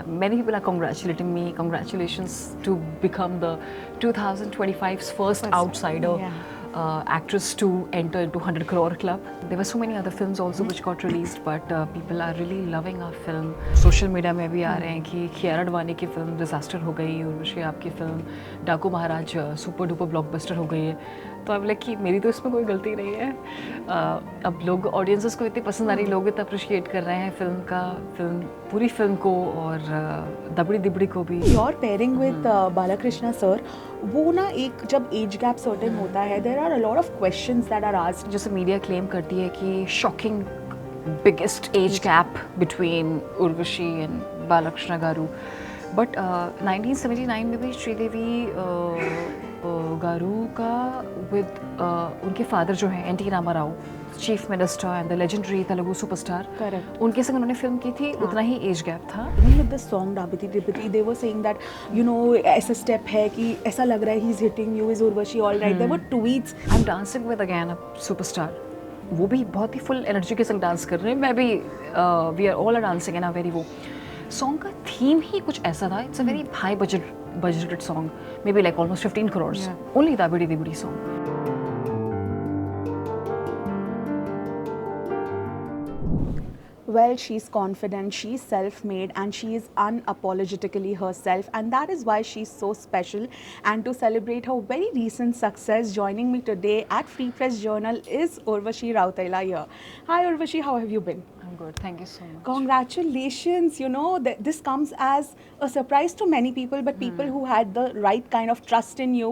many people are congratulating me. Congratulations to become the 2025's first outsider actress to enter into 100 crore club. There were so many other films also which got released, but people are really loving our film. Social media में भी आ रहे हैं कि कियारा अडवाणी की film disaster हो गई, उर्वशी आपकी film डाकू महाराज सुपर डुपर ब्लॉकबस्टर हो गई है. तो अब लाइक कि मेरी तो इसमें कोई गलती नहीं है. अब लोग ऑडियंसेस को इतनी पसंद आ रही, लोग इतना अप्रिशिएट कर रहे हैं फिल्म पूरी फिल्म को और दबड़ी दिबड़ी को भी. Your pairing with Balakrishna sir, वो ना एक जब एज गैप सर्टेन होता है, there are a lot of questions that are asked. जैसे मीडिया क्लेम करती है कि shocking biggest age gap between Urvashi and Balakrishna garu, but 1979 में भी श्रीदेवी गारू का विद उनके फादर जो हैं N T. Rama Rao, chief minister and the legendary Telugu superstar, उनके संग उन्होंने फिल्म की थी. उतना ही एज गैप था. With the song Dabidi Dibidi they were saying that you know ऐसा स्टेप है कि ऐसा लग रहा है he is hitting you, is Urvashi all right. There were tweets, I am dancing with again a superstar. वो भी बहुत ही फुल एनर्जी के संग डांस कर रहे हैं. मैं भी we are all are dancing in a very वो सॉन्ग का थीम ही कुछ ऐसा था. It's a very high budgeted song, maybe like almost 15 crores. Only Dabidi Dibidi song. Well, she's confident, she's self-made, and she is unapologetically herself, and that is why she's so special. And to celebrate her very recent success, joining me today at Free Press Journal is Urvashi Rautela here. Hi Urvashi, how have you been? I'm good, thank you so much. Congratulations. You know, this comes as a surprise to many people, but people who had the right kind of trust in you,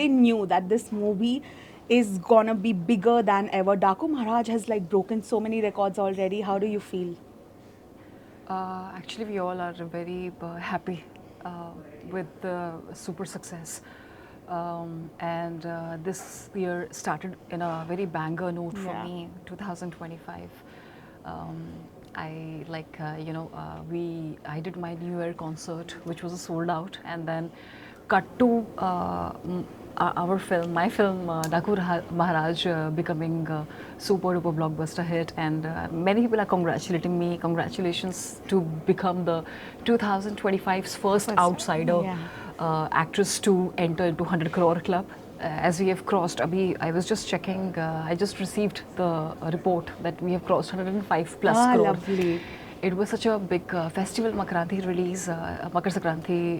they knew that this movie is gonna be bigger than ever. Daku Maharaj has like broken so many records already. How do you feel? Actually, we all are very happy with the super success. And this year started in a very banger note for me, 2025. I like, I did my New Year concert, which was a sold out, and then cut to our film, my film, Daku Maharaj, becoming a super duper blockbuster hit, and many people are congratulating me. Congratulations to become the 2025's first outsider actress to enter into 100 crore club. As we have crossed, I was just checking, I just received the report that we have crossed 105 plus crore. Lovely. It was such a big festival, Makar Sankranti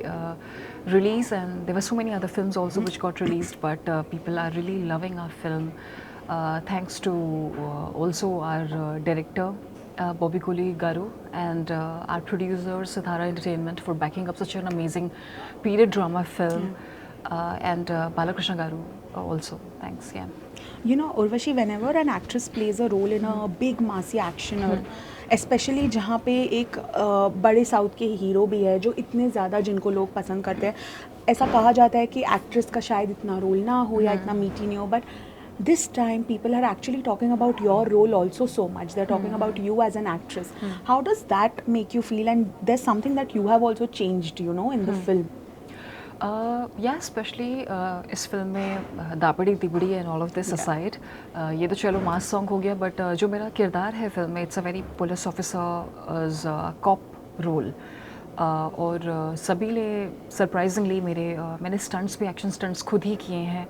release, and there were so many other films also which got released, but people are really loving our film. Thanks to also our director, Bobby Kohli Garu, and our producer, Sithara Entertainment, for backing up such an amazing period drama film. And Balakrishna Garu also, thanks. You know, Urvashi, whenever an actress plays a role in a big massy action, or especially जहाँ पे एक बड़े south के hero भी है जो इतने ज़्यादा जिनको लोग पसंद करते हैं, ऐसा कहा जाता है कि एक्ट्रेस का शायद इतना रोल ना हो या इतना मीठी नहीं हो, but this time people are actually talking about your role also so much. They're talking about you as an actress. How does that make you feel? And there's something that you have also changed, you know, in the film. Yeah, especially इस film में Dabidi Dibidi and all of this aside, ये तो चलो मास song हो गया, but जो मेरा किरदार है फिल्म में, it's a very police officer cop role, और सभी ले सरप्राइजिंगली मैंने स्टंट्स भी, एक्शन स्टंट्स खुद ही किए हैं.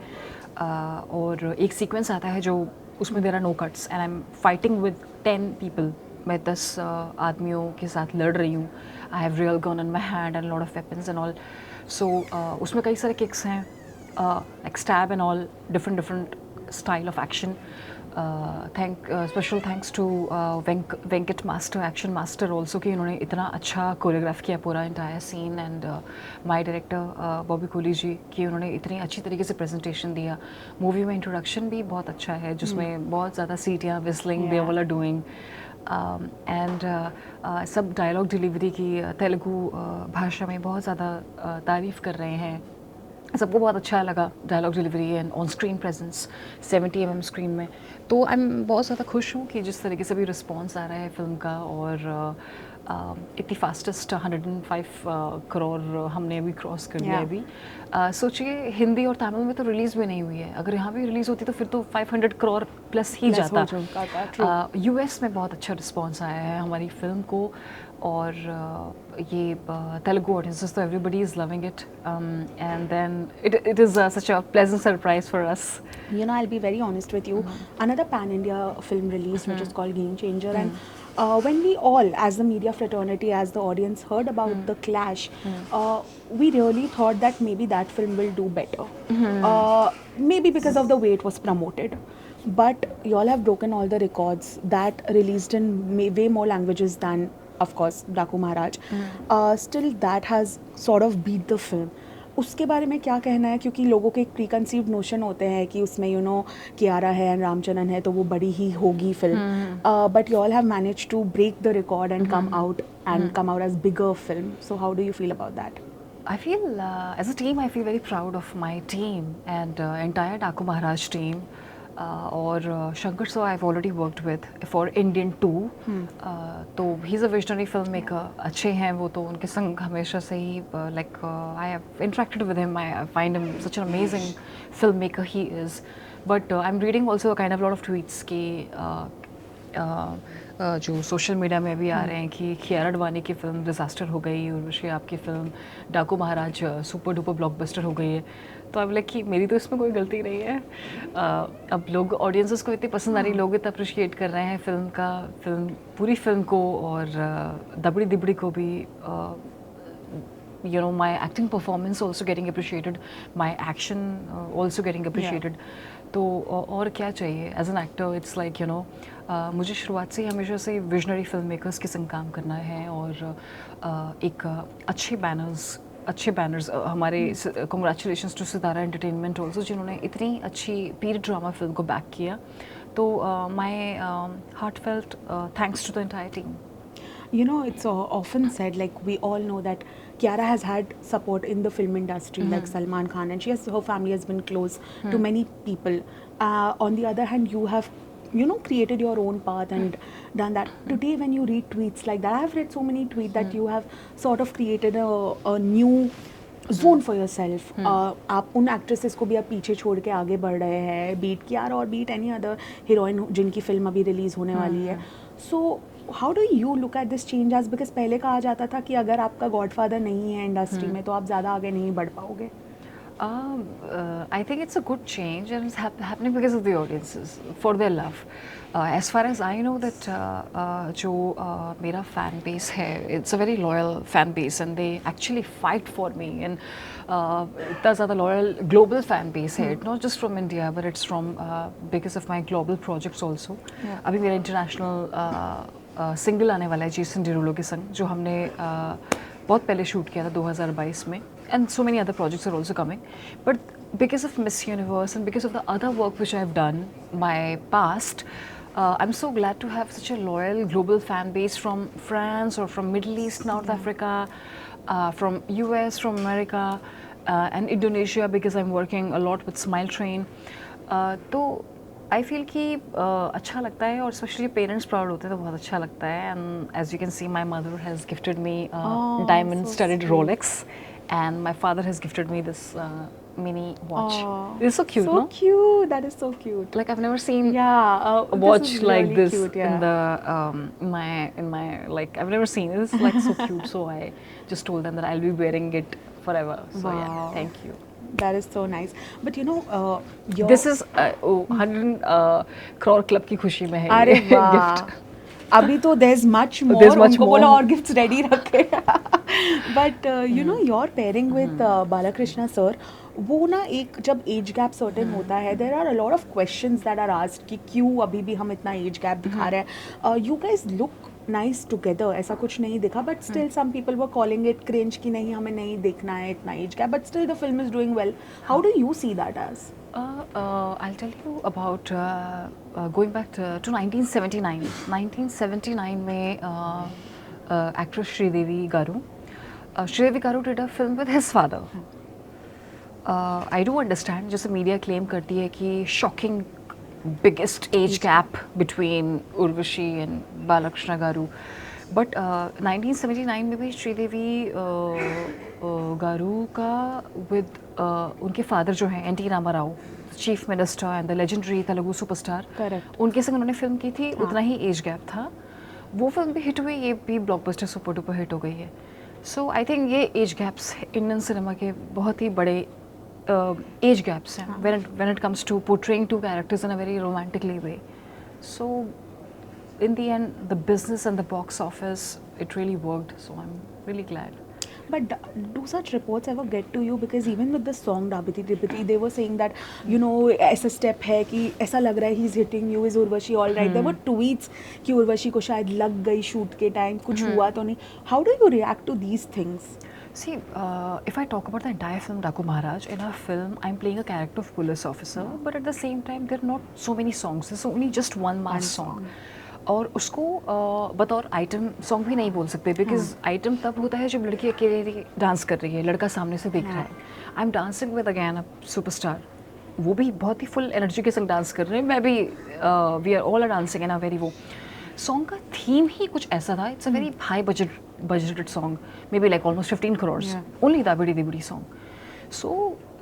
और एक सीक्वेंस आता है जो उसमें there are no cuts and I am fighting with 10 people. मैं 10 आदमियों के साथ लड़ रही हूँ. I have real gun in my hand and lot of weapons and all. So उसमें कई सारे किक्स हैं, like stab and all, different style of action. Special thanks to Venkat master, action master also, कि उन्होंने इतना अच्छा कोरियोग्राफ किया पूरा entire scene, and my director Bobby Kohli ji, कि उन्होंने इतनी अच्छी तरीके से प्रेजेंटेशन दिया. मूवी में इंट्रोडक्शन भी बहुत अच्छा है, जिसमें बहुत ज़्यादा सीटियाँ, whistling they all are doing, and सब डायलॉग डिलीवरी की तेलुगु भाषा में बहुत ज़्यादा तारीफ़ कर रहे हैं. सबको बहुत अच्छा लगा dialogue delivery and on screen presence 70 mm screen में. तो आई एम बहुत ज़्यादा खुश हूँ कि जिस तरीके से भी रिस्पॉन्स आ रहा है फिल्म का, और इतनी फास्टेस्ट 105 करोड़ हमने अभी क्रॉस कर दिया अभी. सोचिए हिंदी और तमिल में तो रिलीज़ भी नहीं हुई है, अगर यहाँ भी रिलीज़ होती तो फिर तो 500 करोड़ प्लस ही जाता. यूएस में बहुत अच्छा रिस्पॉन्स आया है हमारी फिल्म को, और ये तेलुगु ऑडियंसेस तो everybody is loving it and then it is such a pleasant surprise for us. You know, I'll be very honest with you. Another pan-India film released, which is called Game Changer, and when we all, as the media fraternity, as the audience, heard about the clash, we really thought that maybe that film will do better. Maybe because of the way it was promoted. But y'all have broken all the records that released in way more languages than, of course, Daku Maharaj. Still, that has sort of beat the film. उसके बारे में क्या कहना है, क्योंकि लोगों के एक प्री कंसीव्ड नोशन होते हैं कि उसमें यू नो कियारा है एंड रामचरण है तो वो बड़ी ही होगी film, but you all have manage to break the record and come out as bigger film. So how do you feel about that? I feel, as a team, I feel very proud of my team and entire Daku Maharaj team. और शंकर सो I've already worked with for Indian 2. तो he's a visionary filmmaker. अच्छे हैं वो तो, उनके संग हमेशा से ही like I have interacted with him. I find him such an amazing filmmaker he is. But I'm reading also a kind of lot of tweets कि जो सोशल मीडिया में भी आ रहे हैं कि कियारा अडवाणी की फिल्म डिज़ास्टर हो गई, उर्वशी आपकी फिल्म डाकू महाराज सुपर डुपर ब्लॉकबस्टर हो गई है. तो अब लाइक कि मेरी तो इसमें कोई गलती नहीं है. अब लोग ऑडियंसेस को इतनी पसंद आ रही, लोग इतना अप्रिशिएट कर रहे हैं फिल्म पूरी फिल्म को, और दबड़ी दिबड़ी को भी. You know, my acting performance also getting appreciated, my action also getting appreciated. तो और क्या चाहिए as an actor? It's like you know, मुझे शुरुआत से ही हमेशा से विजनरी फिल्म मेकर्स के संग काम करना है, और एक अच्छे बैनर्स हमारे. Congratulations to Sitara entertainment also, जिन्होंने इतनी अच्छी पीरियड ड्रामा फिल्म को बैक किया. तो my heartfelt thanks to the entire team. You know, it's often said, like we all know that Kiara has had support in the film industry, like Salman Khan, and her family has been close to many people. On the other hand, you have, you know, created your own path and done that. Today, when you read tweets like that, I've read so many tweets that you have sort of created a new zone for your self. आप उन actresses को भी आप पीछे छोड़ के आगे बढ़ रहे हैं, बीट कियारा और बीट एनी अदर हीरोइन जिनकी फिल्म अभी रिलीज होने वाली है. So how do you look at this change? Age because पहले कहा जाता था कि अगर आपका गॉडफादर नहीं है इंडस्ट्री में तो आप ज़्यादा आगे नहीं बढ़ पाओगे. I think it's a good change, and it's happening because of the audiences, for their love. As far as I know that जो मेरा fan base है, it's a very loyal fan base, and they actually fight for me. And इतना ज़्यादा loyal global fan base है, not just from India, but it's from because of my global projects also. अभी मेरा international single आने वाला है Jason डिरुलो के संग, जो हमने बहुत पहले शूट किया था 2022 में. And so many other projects are also coming, but because of Miss Universe and because of the other work which I've done my past, I'm so glad to have such a loyal global fan base from France or from Middle East, North Africa, from US, from America, and Indonesia, because I'm working a lot with Smile Train. तो I feel कि अच्छा लगता है, और specially parents proud होते हैं तो बहुत अच्छा लगता है. And as you can see, my mother has gifted me diamond studded Rolex, and my father has gifted me this mini watch. It's so cute, so no? Cute. That is so cute. Like I've never seen a watch like really this cute, yeah. in the in my like I've never seen it. It's like so cute. So I just told them that I'll be wearing it forever. So yeah, thank you. That is so nice. But you know, this is 100 crore club की खुशी में है अरे ये वाह. gift. अभी तो there's much more. There's much उनको more. बोलो और गिफ्ट्स रेडी रखे. But you know, your pairing with Balakrishna sir, वो ना एक जब एज गैप सर्टेन होता है, there are a lot of questions that are asked कि क्यों अभी भी हम इतना एज गैप दिखा रहे हैं. You guys look nice together, ऐसा कुछ नहीं दिखा, but still some people were calling it cringe कि नहीं हमें नहीं देखना है इतना age gap, but still the film is doing well. How do you see that age? I'll tell you about going back to 1979. 1979 में actress Sridevi Garu did a film with his father. I do understand, जैसे media claim करती है कि shocking biggest age gap between Urvashi and Balakrishna Garu. But 1979 में भी श्रीदेवी गारू का with उनके father जो हैं N T Rama Rao, chief minister and the legendary Telugu superstar, Correct. उनके संग उन्होंने फिल्म की थी. उतना ही एज गैप था, वो फिल्म भी हिट हुई, ये भी ब्लॉकबस्टर सुपर डुपर हिट हो गई है. सो आई थिंक ये एज गैप्स इंडियन सिनेमा के बहुत ही बड़े एज गैप्स हैं when it comes to portraying two characters in a very romantically way. So in the end, the business and the box office, it really worked. So I'm really glad. But do such reports ever get to you? Because even with the song Dabiti Dibiti, they were saying that, you know, ऐसा step है कि ऐसा लग रहा है he's hitting you, is Urvashi all right? There were tweets कि उर्वशी को शायद लग गई shoot के time, कुछ हुआ तो नहीं. How do you react to these things? See, if I talk about the entire film Daku Maharaj, in our film, I'm playing a character of police officer, but at the same time, there are not so many songs. There's only just one mass song. और उसको बतौर item song भी नहीं बोल सकते, because item तब होता है जब लड़की अकेले डांस कर रही है, लड़का सामने से देख रहा है. आई am dancing with again a superstar, वो भी बहुत ही फुल एनर्जी के संग डांस कर रहे हैं, मैं भी, we are all are dancing in a very वो. सॉन्ग का थीम ही कुछ ऐसा था. It's a very high budgeted song, maybe like almost 15 crores, only Dabidi Dibidi song. So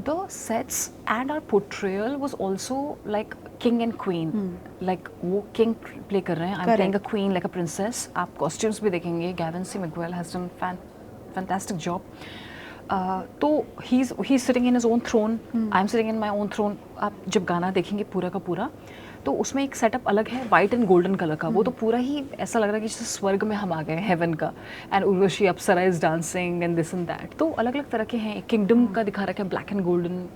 the sets and our portrayal was also like king and queen. Like वो king play कर रहे हैं, I'm playing a queen like a princess. आप costumes भी देखेंगे, Gavin C. Miguel has done fantastic job. तो he's sitting in his own throne, I'm sitting in my own throne. आप जब गाना देखेंगे पूरा का पूरा, तो उसमें एक सेटअप अलग है, वाइट एंड गोल्डन कलर का. वो तो पूरा ही ऐसा लग रहा है कि जैसे स्वर्ग में हम आ गए, हेवन का. And Urvashi Apsara is dancing and this and that. तो अलग अलग तरह के हैं. एक किंगडम का दिखा रखा है, ब्लैक एंड गोल्डन,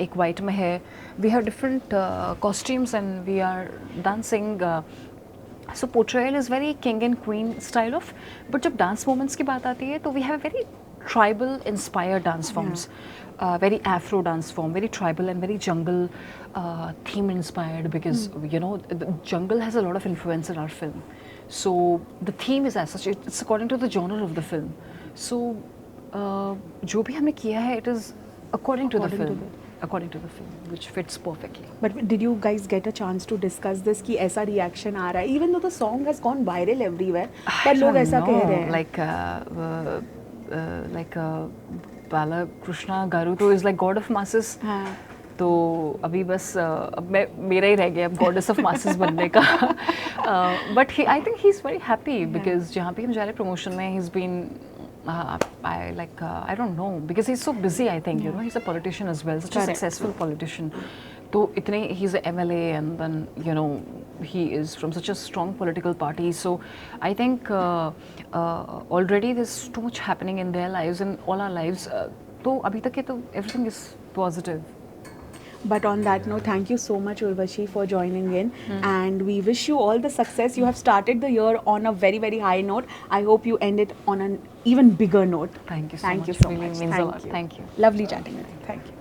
एक वाइट में है. We have different costumes and we are dancing. So portrayal is very king and queen style of. But जब डांस मोमेंट्स की बात आती है तो we have a very tribal inspired dance forms, very afro dance form, very tribal and very jungle theme inspired, because you know the jungle has a lot of influence in our film. So the theme is as such, it's according to the genre of the film. So जो भी हमने किया है, it is according to the film, which fits perfectly. But did you guys get a chance to discuss this कि ऐसा reaction आ रहा है, even though the song has gone viral everywhere, पर लोग ऐसा कह रहे हैं like Balakrishna Garu तो is like god of masses. तो अभी बस अब मेरा ही रह गया अब goddess of masses बनने का. But I think he's very happy because जहाँ भी हम जा रहे promotion में, he's been I don't know, because he's so busy. I think you know he's a politician as well, such a successful politician. तो इतने, he's a MLA and then you know he is from such a strong political party. So I think already there's too much happening in their lives and all our lives. तो अभी तक के तो everything is positive. But on that note, thank you so much, Urvashi, for joining in. And we wish you all the success. You have started the year on a very, very high note. I hope you end it on an even bigger note. Thank you so much. Thank you so really much. means a lot. Thank you. Lovely chatting with you. Thank you.